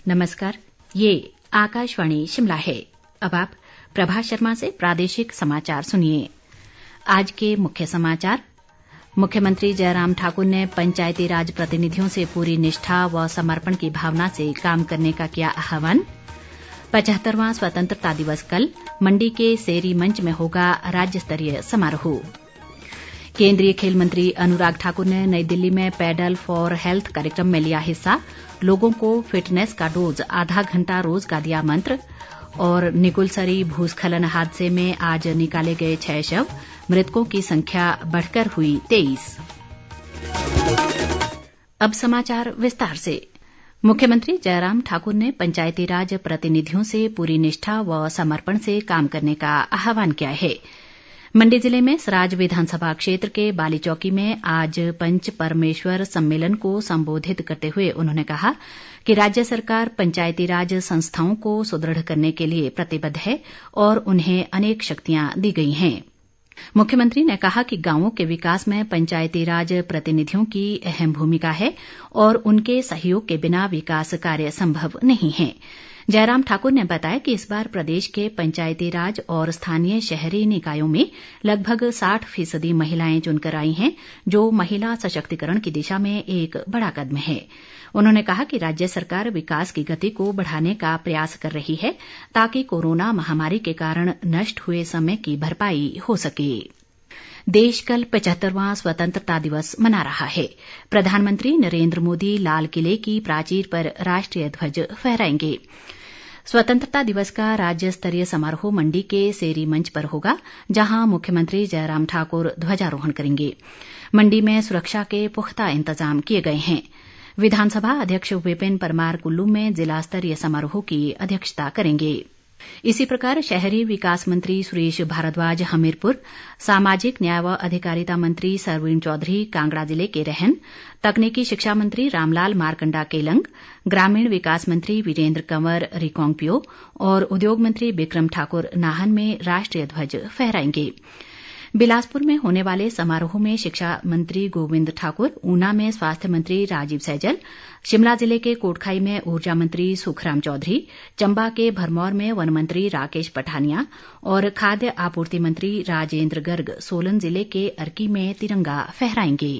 नमस्कार, ये आकाशवाणी शिमला है। अब आप प्रभा शर्मा से प्रादेशिक समाचार सुनिए। आज के मुख्य समाचार। मुख्यमंत्री जयराम ठाकुर ने पंचायती राज प्रतिनिधियों से पूरी निष्ठा व समर्पण की भावना से काम करने का किया आह्वान। 75वां स्वतंत्रता दिवस कल, मंडी के सेरी मंच में होगा राज्य स्तरीय समारोह। केंद्रीय खेल मंत्री अनुराग ठाकुर ने नई दिल्ली में पैडल फॉर हेल्थ कार्यक्रम में लिया हिस्सा। लोगों को फिटनेस का डोज आधा घंटा रोज का दिया मंत्र। और निगुलसरी भूस्खलन हादसे में आज निकाले गए 6 शव, मृतकों की संख्या बढ़कर हुई 23। अब समाचार विस्तार से। मुख्यमंत्री जयराम ठाकुर ने पंचायती राज प्रतिनिधियों से पूरी निष्ठा व समर्पण से काम करने का आह्वान किया है। मंडी जिले में सराज विधानसभा क्षेत्र के बालीचौकी में आज पंच परमेश्वर सम्मेलन को संबोधित करते हुए उन्होंने कहा कि राज्य सरकार पंचायती राज संस्थाओं को सुदृढ़ करने के लिए प्रतिबद्ध है और उन्हें अनेक शक्तियां दी गई हैं। मुख्यमंत्री ने कहा कि गांवों के विकास में पंचायती राज प्रतिनिधियों की अहम भूमिका है और उनके सहयोग के बिना विकास कार्य संभव नहीं है। जयराम ठाकुर ने बताया कि इस बार प्रदेश के पंचायती राज और स्थानीय शहरी निकायों में लगभग 60% महिलाएं चुनकर आई हैं, जो महिला सशक्तिकरण की दिशा में एक बड़ा कदम है। उन्होंने कहा कि राज्य सरकार विकास की गति को बढ़ाने का प्रयास कर रही है ताकि कोरोना महामारी के कारण नष्ट हुए समय की भरपाई हो सके। देश कल 75वां स्वतंत्रता दिवस मना रहा है। प्रधानमंत्री नरेंद्र मोदी लाल किले की प्राचीर पर राष्ट्रीय ध्वज फहराएंगे। स्वतंत्रता दिवस का राज्य स्तरीय समारोह मंडी के सेरी मंच पर होगा, जहां मुख्यमंत्री जयराम ठाकुर ध्वजारोहण करेंगे। मंडी में सुरक्षा के पुख्ता इंतजाम किए गए हैं। विधानसभा अध्यक्ष विपिन परमार कुल्लू में जिला स्तरीय समारोह की अध्यक्षता करेंगे। इसी प्रकार शहरी विकास मंत्री सुरेश भारद्वाज हमीरपुर, सामाजिक न्याय व अधिकारिता मंत्री सरवीण चौधरी कांगड़ा जिले के रहन, तकनीकी शिक्षा मंत्री रामलाल मारकंडा केलंग, ग्रामीण विकास मंत्री वीरेंद्र कंवर रिकांगपिओ और उद्योग मंत्री बिक्रम ठाकुर नाहन में राष्ट्रीय ध्वज फहराएंगे। बिलासपुर में होने वाले समारोह में शिक्षा मंत्री गोविंद ठाकुर, ऊना में स्वास्थ्य मंत्री राजीव सैजल, शिमला जिले के कोटखाई में ऊर्जा मंत्री सुखराम चौधरी, चंबा के भरमौर में वन मंत्री राकेश पठानिया और खाद्य आपूर्ति मंत्री राजेंद्र गर्ग सोलन जिले के अर्की में तिरंगा फहराएंगे।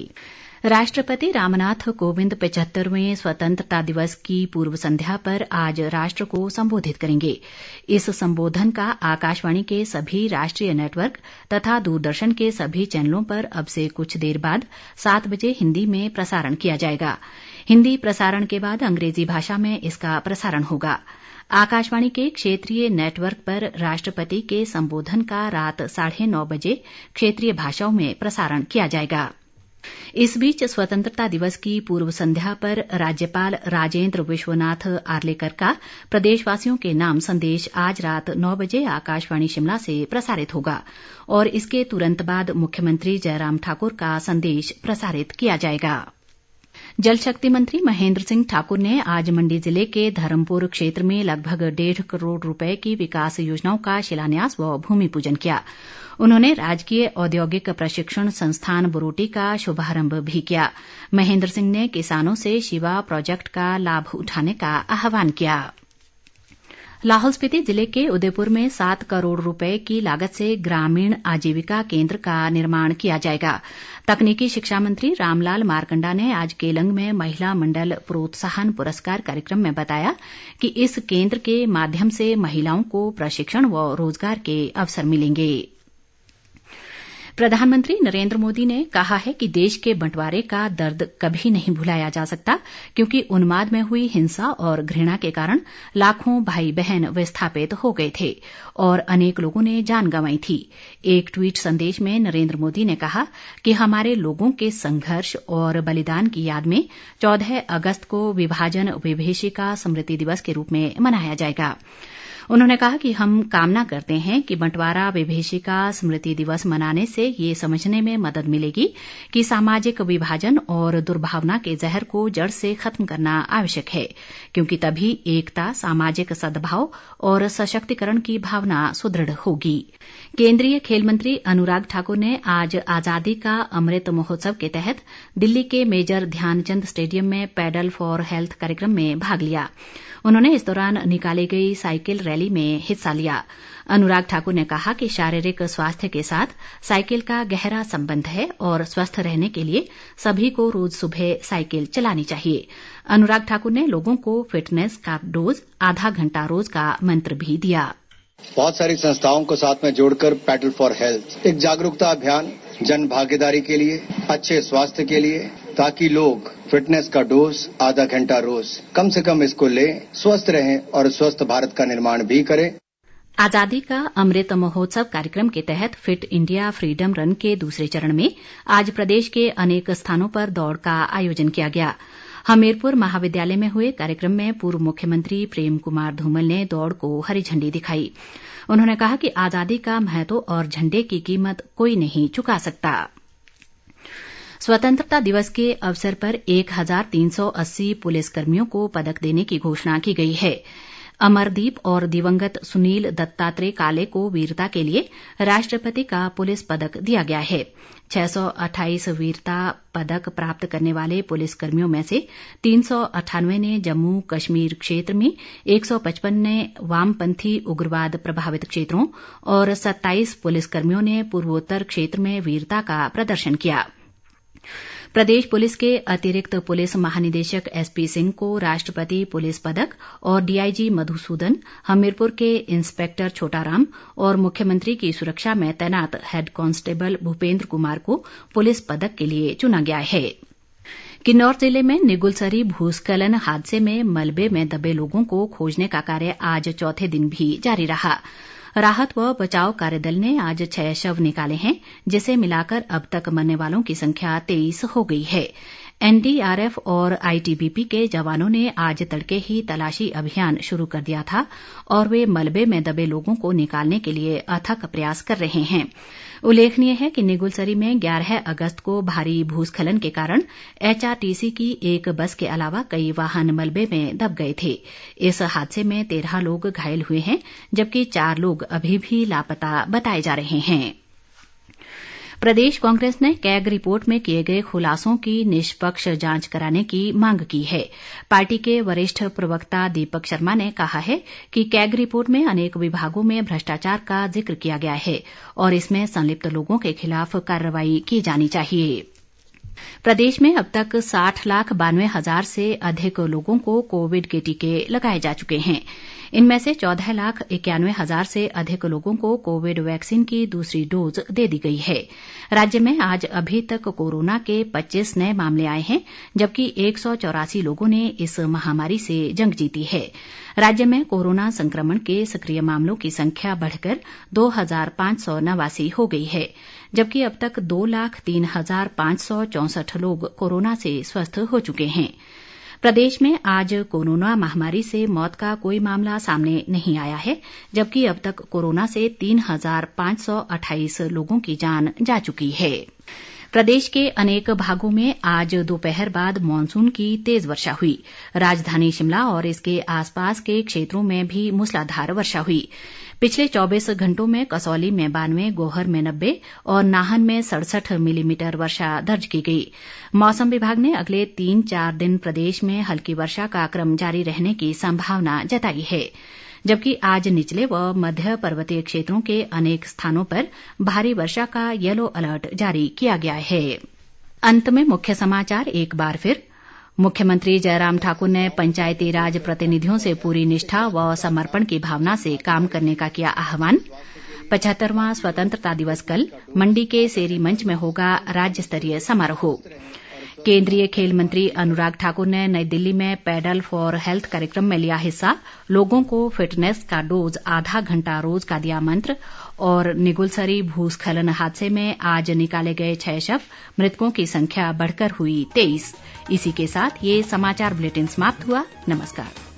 राष्ट्रपति रामनाथ कोविंद 75वें स्वतंत्रता दिवस की पूर्व संध्या पर आज राष्ट्र को संबोधित करेंगे। इस संबोधन का आकाशवाणी के सभी राष्ट्रीय नेटवर्क तथा दूरदर्शन के सभी चैनलों पर अब से कुछ देर बाद 7 बजे हिंदी में प्रसारण किया जाएगा। हिंदी प्रसारण के बाद अंग्रेजी भाषा में इसका प्रसारण होगा। आकाशवाणी के क्षेत्रीय नेटवर्क पर राष्ट्रपति के संबोधन का रात 9:30 बजे क्षेत्रीय भाषाओं में प्रसारण किया जाएगा। इस बीच स्वतंत्रता दिवस की पूर्व संध्या पर राज्यपाल राजेंद्र विश्वनाथ आर्लेकर का प्रदेशवासियों के नाम संदेश आज रात 9 बजे आकाशवाणी शिमला से प्रसारित होगा और इसके तुरंत बाद मुख्यमंत्री जयराम ठाकुर का संदेश प्रसारित किया जाएगा। जल शक्ति मंत्री महेंद्र सिंह ठाकुर ने आज मंडी जिले के धर्मपुर क्षेत्र में लगभग 1.5 करोड़ रुपए की विकास योजनाओं का शिलान्यास व भूमि पूजन किया। उन्होंने राजकीय औद्योगिक प्रशिक्षण संस्थान बरोटी का शुभारंभ भी किया। महेंद्र सिंह ने किसानों से शिवा प्रोजेक्ट का लाभ उठाने का आह्वान किया। लाहौल स्पीति जिले के उदयपुर में 7 करोड़ रुपए की लागत से ग्रामीण आजीविका केंद्र का निर्माण किया जाएगा। तकनीकी शिक्षा मंत्री रामलाल मारकंडा ने आज केलंग में महिला मंडल प्रोत्साहन पुरस्कार कार्यक्रम में बताया कि इस केंद्र के माध्यम से महिलाओं को प्रशिक्षण व रोजगार के अवसर मिलेंगे। प्रधानमंत्री नरेंद्र मोदी ने कहा है कि देश के बंटवारे का दर्द कभी नहीं भुलाया जा सकता, क्योंकि उन्माद में हुई हिंसा और घृणा के कारण लाखों भाई बहन विस्थापित हो गए थे और अनेक लोगों ने जान गंवाई थी। एक ट्वीट संदेश में नरेंद्र मोदी ने कहा कि हमारे लोगों के संघर्ष और बलिदान की याद में 14 अगस्त को विभाजन विभीषिका स्मृति दिवस के रूप में मनाया जाएगा। उन्होंने कहा कि हम कामना करते हैं कि बंटवारा विभीषिका स्मृति दिवस मनाने से ये समझने में मदद मिलेगी कि सामाजिक विभाजन और दुर्भावना के जहर को जड़ से खत्म करना आवश्यक है, क्योंकि तभी एकता, सामाजिक सद्भाव और सशक्तिकरण की भावना सुदृढ़ होगी। केंद्रीय खेल मंत्री अनुराग ठाकुर ने आज आजादी का अमृत महोत्सव के तहत दिल्ली के मेजर ध्यानचंद स्टेडियम में पैडल फॉर हेल्थ कार्यक्रम में भाग लिया। उन्होंने इस दौरान निकाली गई साइकिल रैली में हिस्सा लिया। अनुराग ठाकुर ने कहा कि शारीरिक स्वास्थ्य के साथ साइकिल का गहरा संबंध है और स्वस्थ रहने के लिए सभी को रोज सुबह साइकिल चलानी चाहिए। अनुराग ठाकुर ने लोगों को फिटनेस का डोज आधा घंटा रोज का मंत्र भी दिया। बहुत सारी संस्थाओं को साथ में जोड़कर पैडल फॉर हेल्थ एक जागरूकता अभियान, जन भागीदारी के लिए, अच्छे स्वास्थ्य के लिए, ताकि लोग फिटनेस का डोज आधा घंटा रोज कम से कम इसको लें, स्वस्थ रहें और स्वस्थ भारत का निर्माण भी करें। आजादी का अमृत महोत्सव कार्यक्रम के तहत फिट इंडिया फ्रीडम रन के दूसरे चरण में आज प्रदेश के अनेक स्थानों पर दौड़ का आयोजन किया गया। हमीरपुर महाविद्यालय में हुए कार्यक्रम में पूर्व मुख्यमंत्री प्रेम कुमार धूमल ने दौड़ को हरी झंडी दिखाई। उन्होंने कहा कि आजादी का महत्व और झंडे की कीमत कोई नहीं चुका सकता। स्वतंत्रता दिवस के अवसर पर 1380 पुलिसकर्मियों को पदक देने की घोषणा की गई है। अमरदीप और दिवंगत सुनील दत्तात्रेय काले को वीरता के लिए राष्ट्रपति का पुलिस पदक दिया गया है। 628 वीरता पदक प्राप्त करने वाले पुलिसकर्मियों में से 398 ने जम्मू कश्मीर क्षेत्र में, 155 ने वामपंथी उग्रवाद प्रभावित क्षेत्रों और 27 पुलिसकर्मियों ने पूर्वोत्तर क्षेत्र में वीरता का प्रदर्शन किया। प्रदेश पुलिस के अतिरिक्त पुलिस महानिदेशक एसपी सिंह को राष्ट्रपति पुलिस पदक और डीआईजी मधुसूदन, हमीरपुर के इंस्पेक्टर छोटाराम और मुख्यमंत्री की सुरक्षा में तैनात हेड कांस्टेबल भूपेंद्र कुमार को पुलिस पदक के लिए चुना गया है। किन्नौर जिले में निगुलसरी भूस्खलन हादसे में मलबे में दबे लोगों को खोजने का कार्य आज चौथे दिन भी जारी रहा। राहत व बचाव कार्यदल ने आज 6 शव निकाले हैं, जिसे मिलाकर अब तक मरने वालों की संख्या 23 हो गई है। एनडीआरएफ और आईटीबीपी के जवानों ने आज तड़के ही तलाशी अभियान शुरू कर दिया था और वे मलबे में दबे लोगों को निकालने के लिए अथक प्रयास कर रहे हैं। उल्लेखनीय है कि निगुलसरी में 11 अगस्त को भारी भूस्खलन के कारण एचआरटीसी की एक बस के अलावा कई वाहन मलबे में दब गए थे। इस हादसे में 13 लोग घायल हुए हैं, जबकि 4 लोग अभी भी लापता बताए जा रहे हैं। प्रदेश कांग्रेस ने कैग रिपोर्ट में किए गए खुलासों की निष्पक्ष जांच कराने की मांग की है। पार्टी के वरिष्ठ प्रवक्ता दीपक शर्मा ने कहा है कि कैग रिपोर्ट में अनेक विभागों में भ्रष्टाचार का जिक्र किया गया है और इसमें संलिप्त लोगों के खिलाफ कार्रवाई की जानी चाहिए। प्रदेश में अब तक 60,92,000 से अधिक लोगों को कोविड के टीके लगाए जा चुके हैं। इनमें से 14,91,000 से अधिक लोगों को कोविड वैक्सीन की दूसरी डोज दे दी गई है। राज्य में आज अभी तक कोरोना के 25 नए मामले आए हैं, जबकि 184 लोगों ने इस महामारी से जंग जीती है। राज्य में कोरोना संक्रमण के सक्रिय मामलों की संख्या बढ़कर 2,589 हो गई है, जबकि अब तक 2,03,564 लोग कोरोना से स्वस्थ हो चुके हैं। प्रदेश में आज कोरोना महामारी से मौत का कोई मामला सामने नहीं आया है, जबकि अब तक कोरोना से 3,528 लोगों की जान जा चुकी है। प्रदेश के अनेक भागों में आज दोपहर बाद मानसून की तेज वर्षा हुई। राजधानी शिमला और इसके आसपास के क्षेत्रों में भी मूसलाधार वर्षा हुई। पिछले 24 घंटों में कसौली में 92, गोहर में 90 और नाहन में 67 मिलीमीटर वर्षा दर्ज की गई। मौसम विभाग ने अगले 3-4 दिन प्रदेश में हल्की वर्षा का क्रम जारी रहने की संभावना जताई है, जबकि आज निचले व मध्य पर्वतीय क्षेत्रों के अनेक स्थानों पर भारी वर्षा का येलो अलर्ट जारी किया गया है। अंत में मुख्य समाचार एक बार फिर। मुख्यमंत्री जयराम ठाकुर ने पंचायती राज प्रतिनिधियों से पूरी निष्ठा व समर्पण की भावना से काम करने का किया आह्वान। 75वां स्वतंत्रता दिवस कल मंडी के सेरी मंच में होगा राज्य स्तरीय समारोह। केंद्रीय खेल मंत्री अनुराग ठाकुर ने नई दिल्ली में पैडल फॉर हेल्थ कार्यक्रम में लिया हिस्सा। लोगों को फिटनेस का डोज आधा घंटा रोज का दिया मंत्र। और निगुलसरी भूस्खलन हादसे में आज निकाले गए 6 शव, मृतकों की संख्या बढ़कर हुई 23। इसी के साथ ये समाचार बुलेटिन समाप्त हुआ। नमस्कार।